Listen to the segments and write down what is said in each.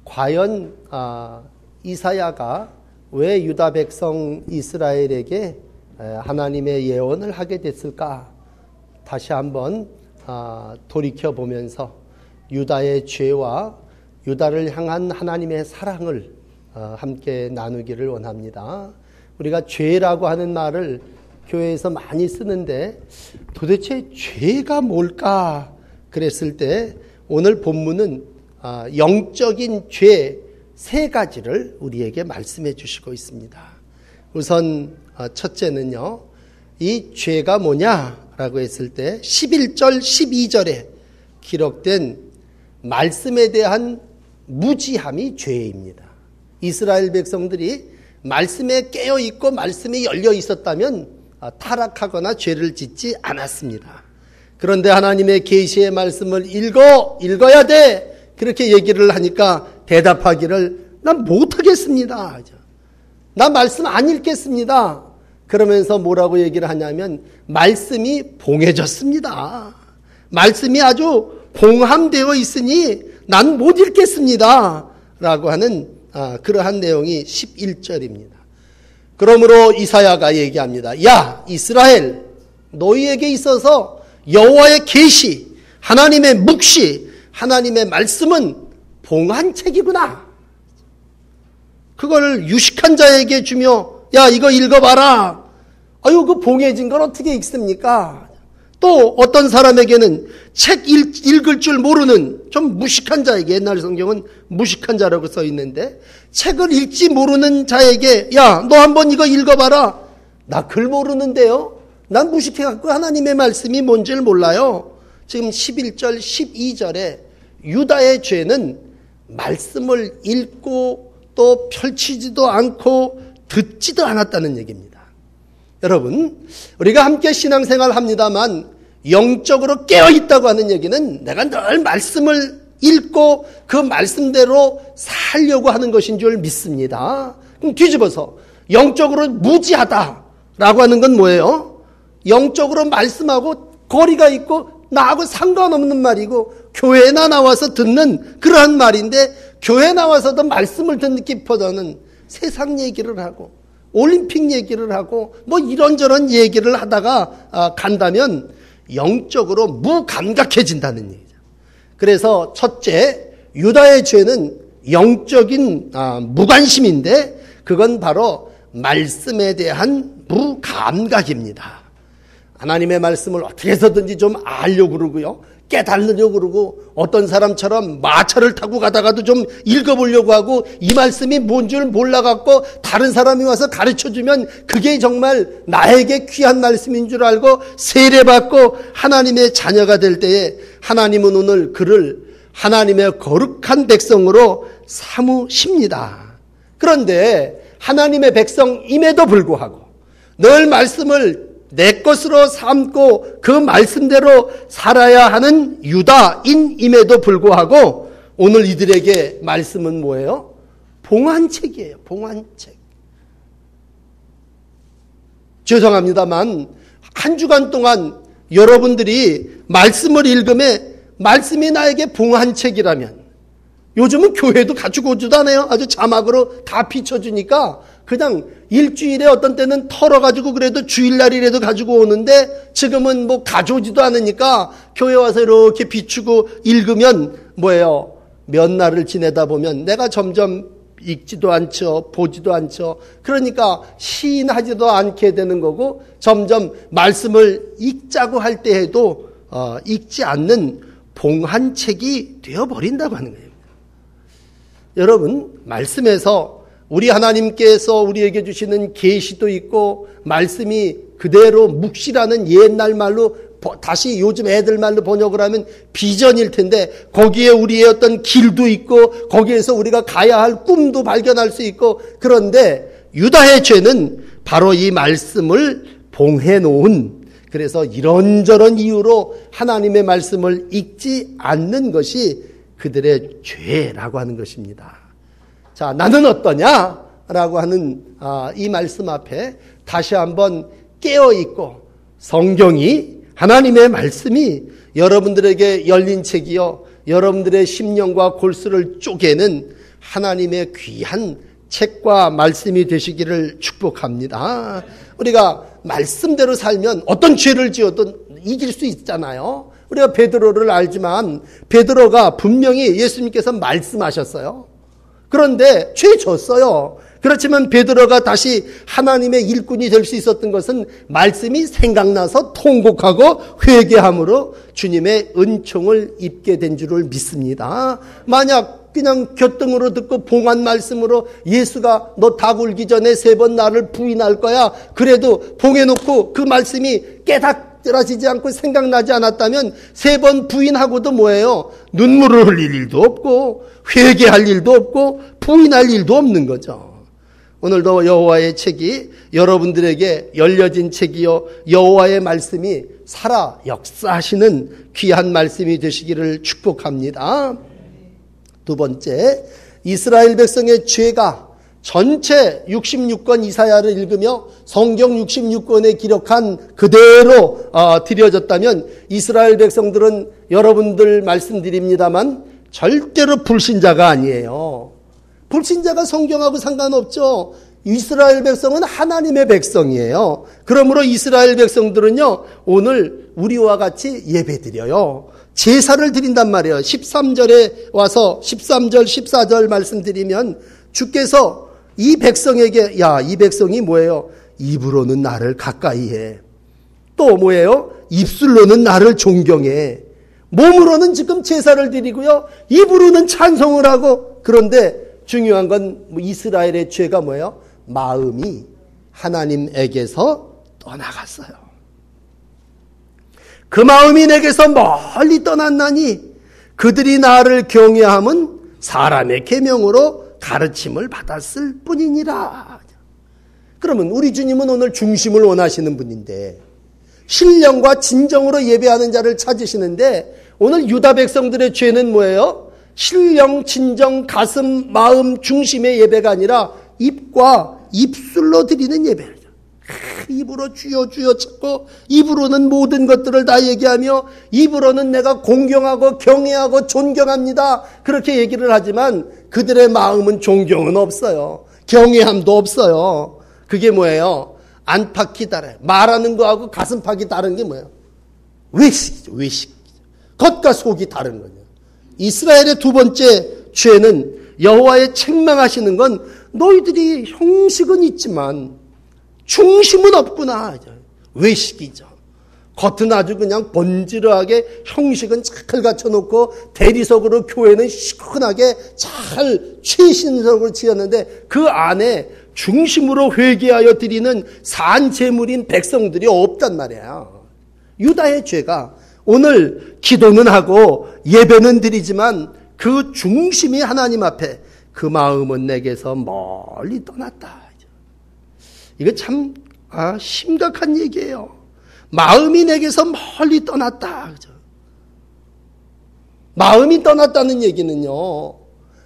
과연 이사야가 왜 유다 백성 이스라엘에게 하나님의 예언을 하게 됐을까? 다시 한번 돌이켜보면서 유다의 죄와 유다를 향한 하나님의 사랑을 함께 나누기를 원합니다. 우리가 죄라고 하는 말을 교회에서 많이 쓰는데 도대체 죄가 뭘까? 그랬을 때 오늘 본문은 영적인 죄 3가지를 우리에게 말씀해 주시고 있습니다. 우선 첫째는요, 이 죄가 뭐냐라고 했을 때 11절 12절에 기록된 말씀에 대한 무지함이 죄입니다. 이스라엘 백성들이 말씀에 깨어 있고 말씀에 열려 있었다면 타락하거나 죄를 짓지 않았습니다. 그런데 하나님의 계시의 말씀을 읽어야 돼, 그렇게 얘기를 하니까 대답하기를 난 못하겠습니다, 나 말씀 안 읽겠습니다. 그러면서 뭐라고 얘기를 하냐면 말씀이 봉해졌습니다. 말씀이 아주 봉함되어 있으니 난 못 읽겠습니다 라고 하는 그러한 내용이 11절입니다. 그러므로 이사야가 얘기합니다. 야 이스라엘, 너희에게 있어서 여호와의 계시, 하나님의 묵시, 하나님의 말씀은 봉한 책이구나. 그걸 유식한 자에게 주며 야 이거 읽어봐라. 아유 그 봉해진 걸 어떻게 읽습니까? 또 어떤 사람에게는 책 읽을 줄 모르는 좀 무식한 자에게, 옛날 성경은 무식한 자라고 써 있는데 책을 읽지 모르는 자에게 야 너 한번 이거 읽어봐라. 나 글 모르는데요. 난 무식해갖고 하나님의 말씀이 뭔지를 몰라요. 지금 11절 12절에 유다의 죄는 말씀을 읽고 또 펼치지도 않고 듣지도 않았다는 얘기입니다. 여러분, 우리가 함께 신앙생활 합니다만 영적으로 깨어있다고 하는 얘기는 내가 늘 말씀을 읽고 그 말씀대로 살려고 하는 것인 줄 믿습니다. 그럼 뒤집어서 영적으로 무지하다라고 하는 건 뭐예요? 영적으로 말씀하고 거리가 있고 나하고 상관없는 말이고 교회나 나와서 듣는 그러한 말인데 교회 나와서도 말씀을 듣기보다는 세상 얘기를 하고 올림픽 얘기를 하고 뭐 이런저런 얘기를 하다가 간다면 영적으로 무감각해진다는 얘기죠. 그래서 첫째, 유다의 죄는 영적인 무관심인데 그건 바로 말씀에 대한 무감각입니다. 하나님의 말씀을 어떻게 해서든지 좀 알려고 그러고요, 깨달으려고 그러고 어떤 사람처럼 마차를 타고 가다가도 좀 읽어보려고 하고 이 말씀이 뭔 줄 몰라갖고 다른 사람이 와서 가르쳐주면 그게 정말 나에게 귀한 말씀인 줄 알고 세례받고 하나님의 자녀가 될 때에 하나님은 오늘 그를 하나님의 거룩한 백성으로 삼으십니다. 그런데 하나님의 백성임에도 불구하고 늘 말씀을 내 것으로 삼고 그 말씀대로 살아야 하는 유다인임에도 불구하고 오늘 이들에게 말씀은 뭐예요? 봉한 책이에요. 봉한 책. 죄송합니다만 한 주간 동안 여러분들이 말씀을 읽음에 말씀이 나에게 봉한 책이라면, 요즘은 교회도 가지고 오지도 않아요. 아주 자막으로 다 비춰주니까 그냥 일주일에 어떤 때는 털어가지고 그래도 주일날이라도 가지고 오는데 지금은 뭐 가져오지도 않으니까 교회 와서 이렇게 비추고 읽으면 뭐예요? 몇 날을 지내다 보면 내가 점점 읽지도 않죠. 보지도 않죠. 그러니까 시인하지도 않게 되는 거고 점점 말씀을 읽자고 할 때에도 읽지 않는 봉한 책이 되어버린다고 하는 거예요. 여러분, 말씀에서 우리 하나님께서 우리에게 주시는 계시도 있고 말씀이 그대로 묵시라는 옛날 말로 다시 요즘 애들 말로 번역을 하면 비전일 텐데 거기에 우리의 어떤 길도 있고 거기에서 우리가 가야 할 꿈도 발견할 수 있고, 그런데 유다의 죄는 바로 이 말씀을 봉해 놓은, 그래서 이런저런 이유로 하나님의 말씀을 읽지 않는 것이 그들의 죄라고 하는 것입니다. 자, 나는 어떠냐라고 하는 이 말씀 앞에 다시 한번 깨어있고 성경이, 하나님의 말씀이 여러분들에게 열린 책이요, 여러분들의 심령과 골수를 쪼개는 하나님의 귀한 책과 말씀이 되시기를 축복합니다. 우리가 말씀대로 살면 어떤 죄를 지어도 이길 수 있잖아요. 우리가 베드로를 알지만 베드로가 분명히 예수님께서 말씀하셨어요. 그런데 죄 졌어요. 그렇지만 베드로가 다시 하나님의 일꾼이 될 수 있었던 것은 말씀이 생각나서 통곡하고 회개함으로 주님의 은총을 입게 된 줄을 믿습니다. 만약 그냥 곁등으로 듣고 봉한 말씀으로 예수가 너 다 굴기 전에 3번 나를 부인할 거야. 그래도 봉해놓고 그 말씀이 깨닫지지 않고 생각나지 않았다면 3번 부인하고도 뭐예요? 눈물을 흘릴 일도 없고 회개할 일도 없고 부인할 일도 없는 거죠. 오늘도 여호와의 책이 여러분들에게 열려진 책이요 여호와의 말씀이 살아 역사하시는 귀한 말씀이 되시기를 축복합니다. 두 번째, 이스라엘 백성의 죄가 전체 66권 이사야를 읽으며 성경 66권에 기록한 그대로 드려졌다면 이스라엘 백성들은 여러분들 말씀드립니다만 절대로 불신자가 아니에요. 불신자가 성경하고 상관없죠. 이스라엘 백성은 하나님의 백성이에요. 그러므로 이스라엘 백성들은요, 오늘 우리와 같이 예배드려요. 제사를 드린단 말이에요. 13절에 와서 13절, 14절 말씀드리면 주께서 이 백성에게 이 백성이 뭐예요? 입으로는 나를 가까이 해. 또 뭐예요? 입술로는 나를 존경해. 몸으로는 지금 제사를 드리고요. 입으로는 찬송을 하고 그런데 중요한 건 이스라엘의 죄가 뭐예요? 마음이 하나님에게서 떠나갔어요. 그 마음이 내게서 멀리 떠났나니 그들이 나를 경외함은 사람의 계명으로 가르침을 받았을 뿐이니라. 그러면 우리 주님은 오늘 중심을 원하시는 분인데 신령과 진정으로 예배하는 자를 찾으시는데 오늘 유다 백성들의 죄는 뭐예요? 신령, 진정, 가슴, 마음 중심의 예배가 아니라 입과 입술로 드리는 예배예요. 입으로 주여 주여 찾고 입으로는 모든 것들을 다 얘기하며 입으로는 내가 공경하고 경외하고 존경합니다. 그렇게 얘기를 하지만 그들의 마음은 존경은 없어요. 경외함도 없어요. 그게 뭐예요? 안팎이 다르요. 말하는 거하고 가슴팍이 다른 게 뭐예요? 외식이죠. 외식. 겉과 속이 다른 거죠. 이스라엘의 두 번째 죄는 여호와의 책망하시는 건 너희들이 형식은 있지만 중심은 없구나. 외식이죠. 겉은 아주 그냥 번지르하게 형식은 잘 갖춰놓고 대리석으로 교회는 시원하게 잘 최신석으로 지었는데 그 안에 중심으로 회개하여 드리는 산제물인 백성들이 없단 말이에요. 유다의 죄가 오늘 기도는 하고 예배는 드리지만 그 중심이 하나님 앞에 그 마음은 내게서 멀리 떠났다. 이거 참 심각한 얘기예요. 마음이 내게서 멀리 떠났다. 그죠? 마음이 떠났다는 얘기는요.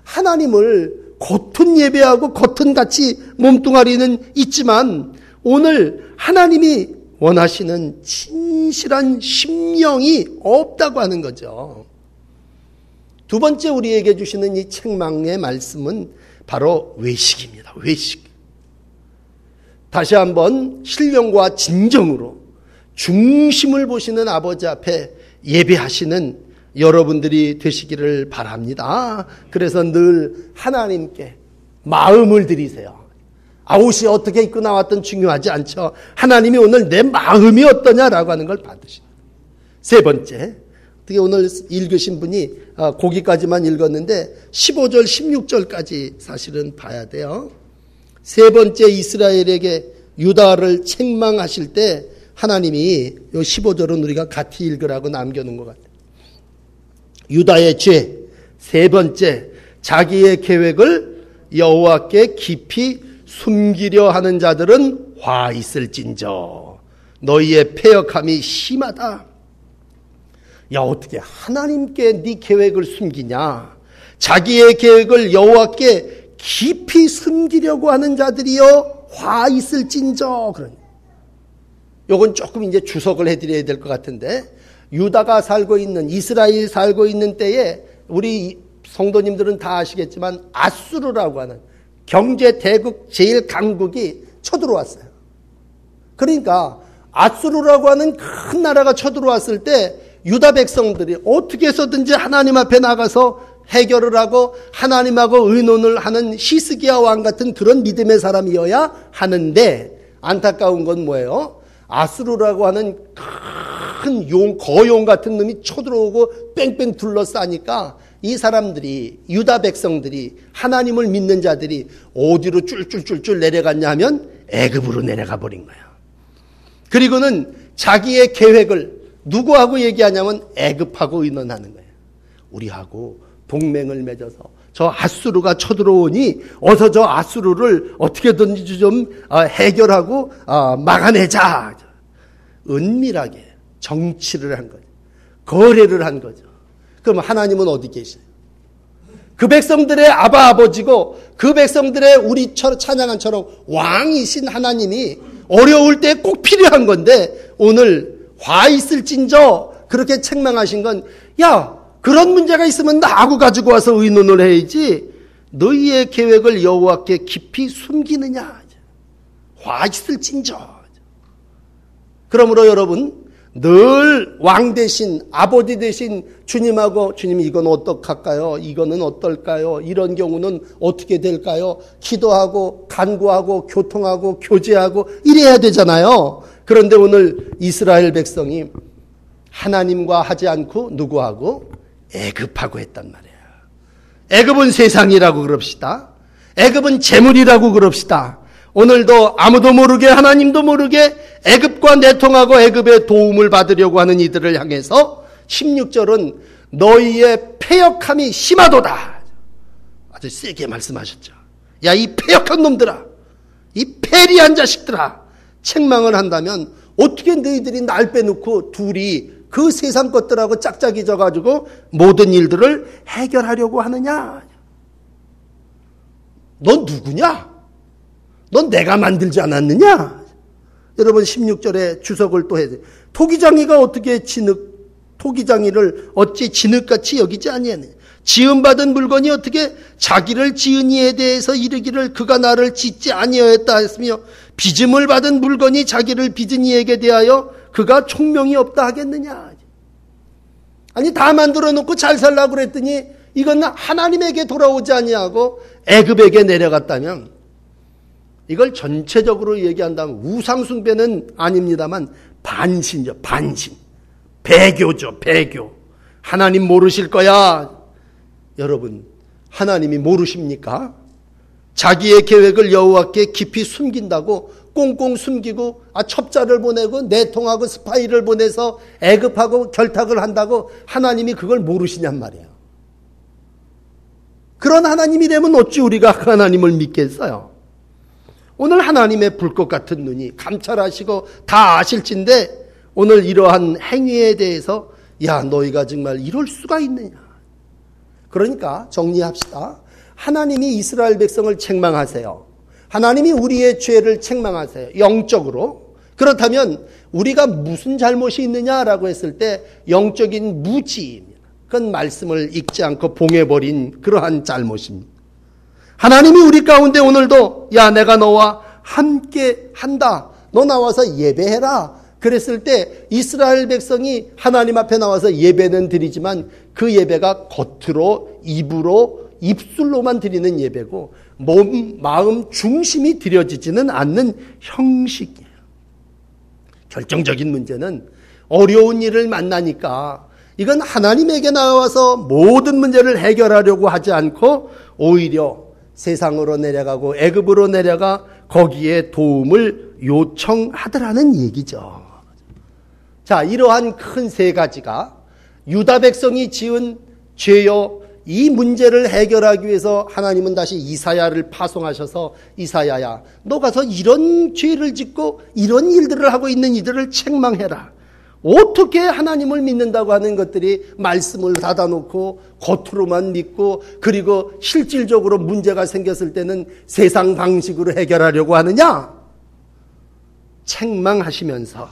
하나님을 겉은 예배하고 겉은 같이 몸뚱아리는 있지만 오늘 하나님이 원하시는 진실한 심령이 없다고 하는 거죠. 두 번째 우리에게 주시는 이 책망의 말씀은 바로 외식입니다. 외식. 다시 한번 신령과 진정으로 중심을 보시는 아버지 앞에 예배하시는 여러분들이 되시기를 바랍니다. 그래서 늘 하나님께 마음을 드리세요. 옷이 어떻게 입고 나왔든 중요하지 않죠. 하나님이 오늘 내 마음이 어떠냐라고 하는 걸 받으십니다. 세 번째, 어떻게 오늘 읽으신 분이 거기까지만 읽었는데 15절, 16절까지 사실은 봐야 돼요. 세 번째 이스라엘에게 유다를 책망하실 때 하나님이 이 15절은 우리가 같이 읽으라고 남겨놓은 것 같아요. 유다의 죄, 세 번째, 자기의 계획을 여호와께 깊이 숨기려 하는 자들은 화 있을진저 너희의 패역함이 심하다. 야, 어떻게 하나님께 네 계획을 숨기냐? 자기의 계획을 여호와께 깊이 숨기려고 하는 자들이여 화 있을진저. 요건 조금 이제 주석을 해드려야 될 것 같은데 유다가 살고 있는 이스라엘이 살고 있는 때에 우리 성도님들은 다 아시겠지만 아수르라고 하는 경제 대국 제일 강국이 쳐들어왔어요. 그러니까 아수르라고 하는 큰 나라가 쳐들어왔을 때 유다 백성들이 어떻게 해서든지 하나님 앞에 나가서 해결을 하고 하나님하고 의논을 하는 히스기야 왕 같은 그런 믿음의 사람이어야 하는데, 안타까운 건 뭐예요? 아수르라고 하는 큰 거용 같은 놈이 쳐들어오고 뺑뺑 둘러싸니까 이 사람들이, 유다 백성들이, 하나님을 믿는 자들이 어디로 쫄쫄쫄쫄 내려갔냐 하면 애굽으로 내려가 버린 거예요. 그리고는 자기의 계획을 누구하고 얘기하냐면 애굽하고 의논하는 거예요. 우리하고 동맹을 맺어서 저 아수르가 쳐들어오니 어서 저 아수르를 어떻게든지 좀 해결하고 막아내자. 은밀하게 정치를 한 거죠. 거래를 한 거죠. 그럼 하나님은 어디 계세요? 그 백성들의 아버지고 그 백성들의 우리 찬양한처럼 왕이신 하나님이 어려울 때 꼭 필요한 건데, 오늘 화 있을진저 그렇게 책망하신 건, 야, 그런 문제가 있으면 나하고 가지고 와서 의논을 해야지 너희의 계획을 여호와께 깊이 숨기느냐. 화 있을진저. 그러므로 여러분, 늘 왕 대신, 아버지 대신 주님하고, 주님 이건 어떡할까요? 이거는 어떨까요? 이런 경우는 어떻게 될까요? 기도하고 간구하고 교통하고 교제하고 이래야 되잖아요. 그런데 오늘 이스라엘 백성이 하나님과 하지 않고 누구하고? 애굽하고 했단 말이에요. 애굽은 세상이라고 그럽시다. 애굽은 재물이라고 그럽시다. 오늘도 아무도 모르게, 하나님도 모르게 애굽과 내통하고 애굽의 도움을 받으려고 하는 이들을 향해서 16절은 너희의 패역함이 심하도다. 아주 세게 말씀하셨죠. 야, 이 패역한 놈들아, 이 패리한 자식들아, 책망을 한다면 어떻게 너희들이 날 빼놓고 둘이 그 세상 것들하고 짝짝이 져가지고 모든 일들을 해결하려고 하느냐. 넌 누구냐? 넌 내가 만들지 않았느냐? 여러분 16절에 주석을 또 해야 돼. 토기장이가 어떻게 토기장이를 어찌 진흙같이 여기지 아니하느냐? 지음받은 물건이 어떻게 자기를 지은 이에 대해서 이르기를 그가 나를 짓지 아니하였다 했으며, 빚음을 받은 물건이 자기를 빚은 이에게 대하여 그가 총명이 없다 하겠느냐? 아니, 다 만들어 놓고 잘 살라고 그랬더니 이건 하나님에게 돌아오지 아니하고 애굽에게 내려갔다면, 이걸 전체적으로 얘기한다면 우상숭배는 아닙니다만 반신이죠. 반신. 배교죠. 배교. 하나님 모르실 거야. 여러분, 하나님이 모르십니까? 자기의 계획을 여호와께 깊이 숨긴다고 꽁꽁 숨기고 첩자를 보내고 내통하고 스파이를 보내서 애굽하고 결탁을 한다고 하나님이 그걸 모르시냔 말이에요. 그런 하나님이라면 어찌 우리가 그 하나님을 믿겠어요? 오늘 하나님의 불꽃 같은 눈이 감찰하시고 다 아실진데 오늘 이러한 행위에 대해서, 야, 너희가 정말 이럴 수가 있느냐. 그러니까 정리합시다. 하나님이 이스라엘 백성을 책망하세요. 하나님이 우리의 죄를 책망하세요. 영적으로. 그렇다면 우리가 무슨 잘못이 있느냐라고 했을 때 영적인 무지입니다. 그건 말씀을 읽지 않고 봉해버린 그러한 잘못입니다. 하나님이 우리 가운데 오늘도, 야, 내가 너와 함께 한다. 너 나와서 예배해라. 그랬을 때 이스라엘 백성이 하나님 앞에 나와서 예배는 드리지만 그 예배가 겉으로, 입으로, 입술로만 드리는 예배고 몸, 마음 중심이 드려지지는 않는 형식이에요. 결정적인 문제는 어려운 일을 만나니까 이건 하나님에게 나와서 모든 문제를 해결하려고 하지 않고 오히려 세상으로 내려가고 애굽으로 내려가 거기에 도움을 요청하더라는 얘기죠. 자, 이러한 큰 세 가지가 유다 백성이 지은 죄요, 이 문제를 해결하기 위해서 하나님은 다시 이사야를 파송하셔서, 이사야야, 너 가서 이런 죄를 짓고 이런 일들을 하고 있는 이들을 책망해라. 어떻게 하나님을 믿는다고 하는 것들이 말씀을 닫아놓고 겉으로만 믿고, 그리고 실질적으로 문제가 생겼을 때는 세상 방식으로 해결하려고 하느냐? 책망하시면서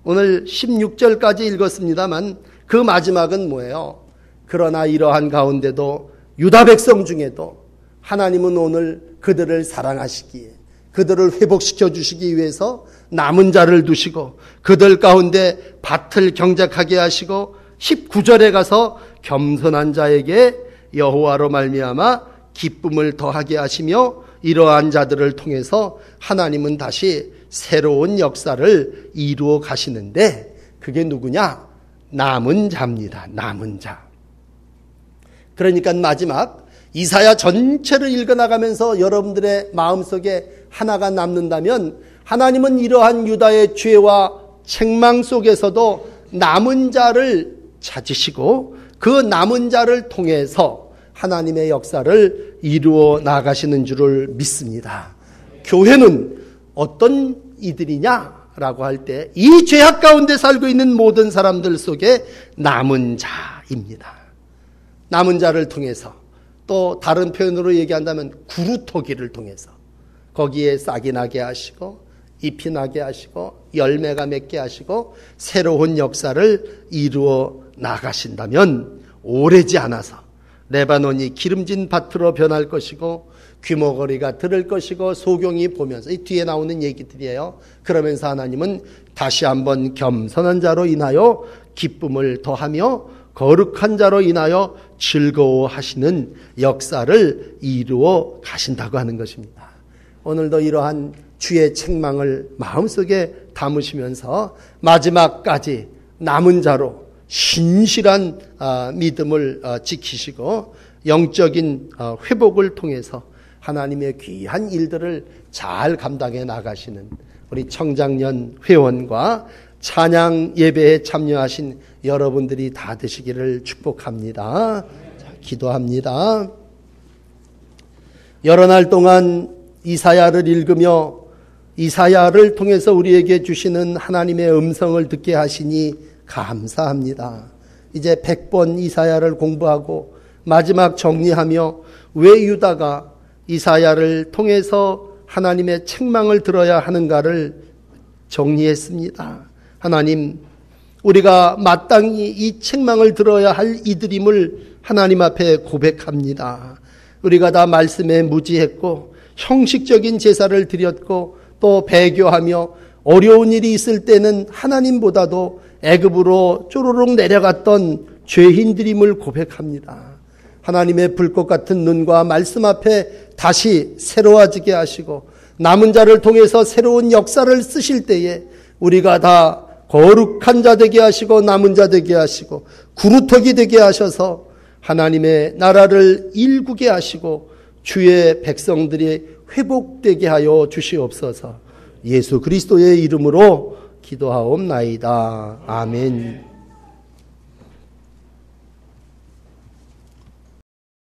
오늘 16절까지 읽었습니다만 그 마지막은 뭐예요? 그러나 이러한 가운데도 유다 백성 중에도 하나님은 오늘 그들을 사랑하시기에 그들을 회복시켜 주시기 위해서 남은 자를 두시고 그들 가운데 밭을 경작하게 하시고 19절에 가서 겸손한 자에게 여호와로 말미암아 기쁨을 더하게 하시며 이러한 자들을 통해서 하나님은 다시 새로운 역사를 이루어 가시는데 그게 누구냐? 남은 자입니다. 남은 자. 그러니까 마지막 이사야 전체를 읽어나가면서 여러분들의 마음속에 하나가 남는다면 하나님은 이러한 유다의 죄와 책망 속에서도 남은 자를 찾으시고 그 남은 자를 통해서 하나님의 역사를 이루어 나가시는 줄을 믿습니다. 교회는 어떤 이들이냐라고 할 때 이 죄악 가운데 살고 있는 모든 사람들 속에 남은 자입니다. 남은 자를 통해서 또 다른 표현으로 얘기한다면 구루토기를 통해서 거기에 싹이 나게 하시고 잎이 나게 하시고 열매가 맺게 하시고 새로운 역사를 이루어 나가신다면 오래지 않아서 레바논이 기름진 밭으로 변할 것이고 귀머거리가 들을 것이고 소경이 보면서 이 뒤에 나오는 얘기들이에요. 그러면서 하나님은 다시 한번 겸손한 자로 인하여 기쁨을 더하며 거룩한 자로 인하여 즐거워하시는 역사를 이루어 가신다고 하는 것입니다. 오늘도 이러한 주의 책망을 마음속에 담으시면서 마지막까지 남은 자로 신실한 믿음을 지키시고 영적인 회복을 통해서 하나님의 귀한 일들을 잘 감당해 나가시는 우리 청장년 회원과 찬양 예배에 참여하신 여러분들이 다 되시기를 축복합니다. 자, 기도합니다. 여러 날 동안 이사야를 읽으며 이사야를 통해서 우리에게 주시는 하나님의 음성을 듣게 하시니 감사합니다. 이제 100번 이사야를 공부하고 마지막 정리하며 왜 유다가 이사야를 통해서 하나님의 책망을 들어야 하는가를 정리했습니다. 하나님, 우리가 마땅히 이 책망을 들어야 할 이들임을 하나님 앞에 고백합니다. 우리가 다 말씀에 무지했고 형식적인 제사를 드렸고 또 배교하며 어려운 일이 있을 때는 하나님보다도 애굽으로 쪼로록 내려갔던 죄인들임을 고백합니다. 하나님의 불꽃 같은 눈과 말씀 앞에 다시 새로워지게 하시고 남은 자를 통해서 새로운 역사를 쓰실 때에 우리가 다 거룩한 자 되게 하시고 남은 자 되게 하시고 구루터기 되게 하셔서 하나님의 나라를 일구게 하시고 주의 백성들이 회복되게 하여 주시옵소서. 예수 그리스도의 이름으로 기도하옵나이다. 아멘.